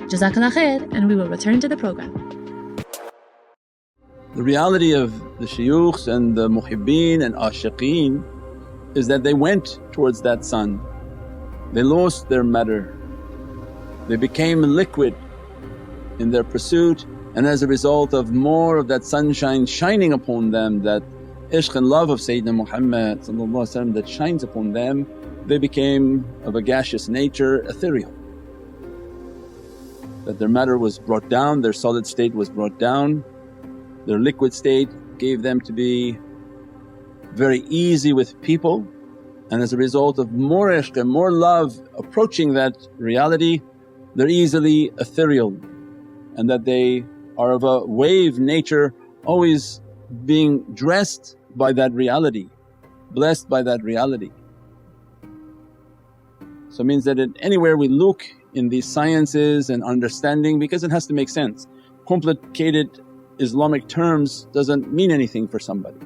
Jazakallah khair, and we will return to the program. The reality of the shuyukhs and the muhibbeen and ashiqeen is that they went towards that sun, they lost their matter, they became liquid in their pursuit, and as a result of more of that sunshine shining upon them, that ishq and love of Sayyidina Muhammad that shines upon them, they became of a gaseous nature, ethereal. That their matter was brought down, their solid state was brought down, their liquid state gave them to be very easy with people, and as a result of more ishq and more love approaching that reality, they're easily ethereal, and that they are of a wave nature, always being dressed by that reality, blessed by that reality. So it means that anywhere we look in these sciences and understanding, because it has to make sense, complicated Islamic terms doesn't mean anything for somebody.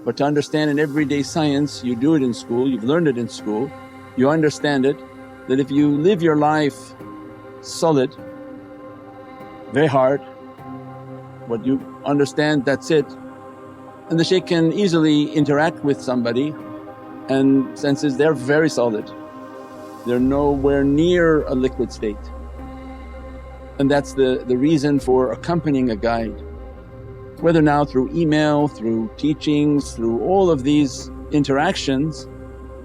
But to understand in everyday science, you do it in school, you've learned it in school, you understand it, that if you live your life solid, very hard, what you understand that's it. And the shaykh can easily interact with somebody and senses they're very solid, they're nowhere near a liquid state. And that's the reason for accompanying a guide, whether now through email, through teachings, through all of these interactions.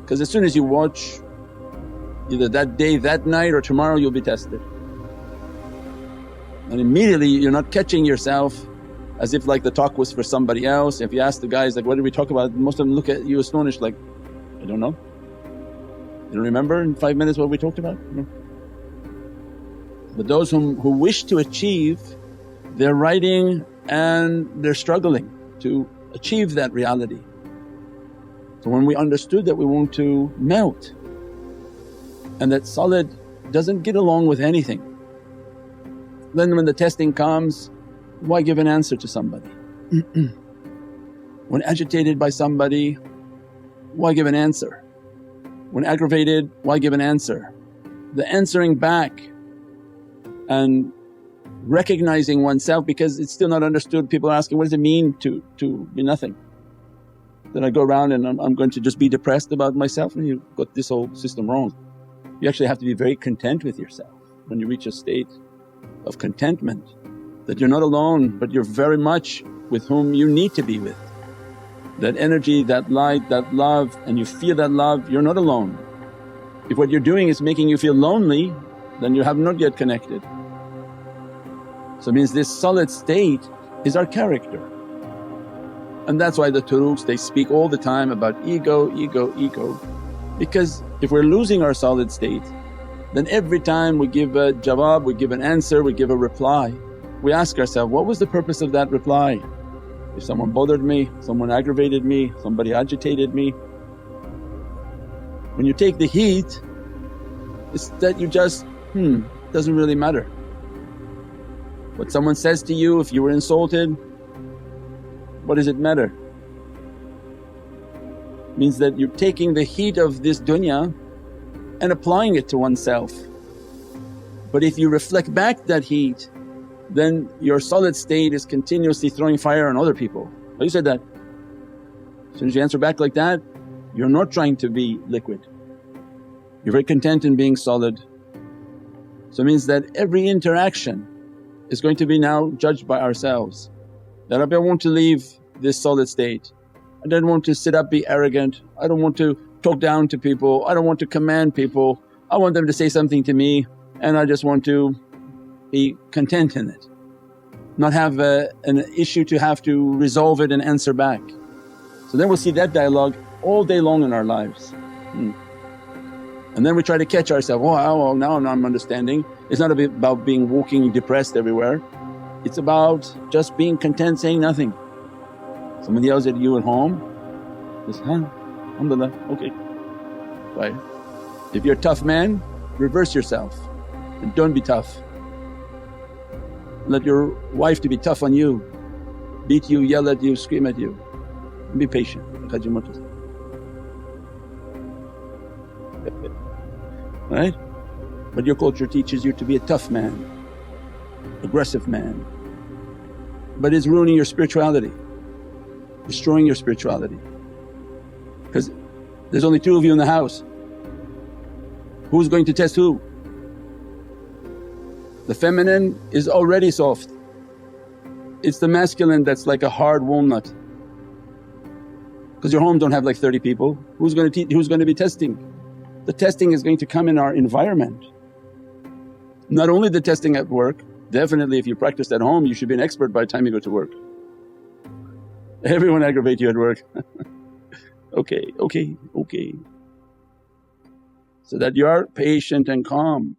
Because as soon as you watch, either that day, that night or tomorrow you'll be tested. And immediately you're not catching yourself as if like the talk was for somebody else. If you ask the guys like, what did we talk about? Most of them look at you astonished like, I don't know. You don't remember in 5 minutes what we talked about? No. But those who wish to achieve, they're writing and they're struggling to achieve that reality. So when we understood that we want to melt and that solid doesn't get along with anything, then when the testing comes, why give an answer to somebody? When agitated by somebody, why give an answer? When aggravated, why give an answer? The answering back and recognizing oneself, because it's still not understood. People are asking, what does it mean to be nothing? Then I go around and I'm going to just be depressed about myself, and you've got this whole system wrong. You actually have to be very content with yourself. When you reach a state of contentment that you're not alone but you're very much with whom you need to be with, that energy, that light, that love, and you feel that love, you're not alone. If what you're doing is making you feel lonely, then you have not yet connected. So it means this solid state is our character. And that's why the turuqs, they speak all the time about ego, ego, ego. Because if we're losing our solid state, then every time we give a jawab, we give an answer, we give a reply, we ask ourselves, what was the purpose of that reply? If someone bothered me, someone aggravated me, somebody agitated me. When you take the heat, it's that you just, doesn't really matter. What someone says to you, if you were insulted, what does it matter? It means that you're taking the heat of this dunya and applying it to oneself. But if you reflect back that heat, then your solid state is continuously throwing fire on other people. Oh, you said that. As soon as you answer back like that, you're not trying to be liquid, you're very content in being solid. So it means that every interaction is going to be now judged by ourselves. That Rabbi, I want to leave this solid state, I don't want to sit up, be arrogant, I don't want to talk down to people, I don't want to command people, I want them to say something to me and I just want to be content in it, not have an issue to have to resolve it and answer back. So then we'll see that dialogue all day long in our lives. And then we try to catch ourselves, oh now I'm understanding. It's not about being walking depressed everywhere, it's about just being content saying nothing. Someone yells at you at home, just alhamdulillah, okay, right. If you're a tough man, reverse yourself and don't be tough. Let your wife to be tough on you, beat you, yell at you, scream at you, and be patient. Right? But your culture teaches you to be a tough man, aggressive man, but it's ruining your spirituality, destroying your spirituality. Because there's only two of you in the house. Who's going to test who? The feminine is already soft, it's the masculine that's like a hard walnut. Because your home don't have like 30 people, who's going to be testing? The testing is going to come in our environment. Not only the testing at work, definitely if you practiced at home you should be an expert by the time you go to work. Everyone aggravate you at work okay. So that you are patient and calm.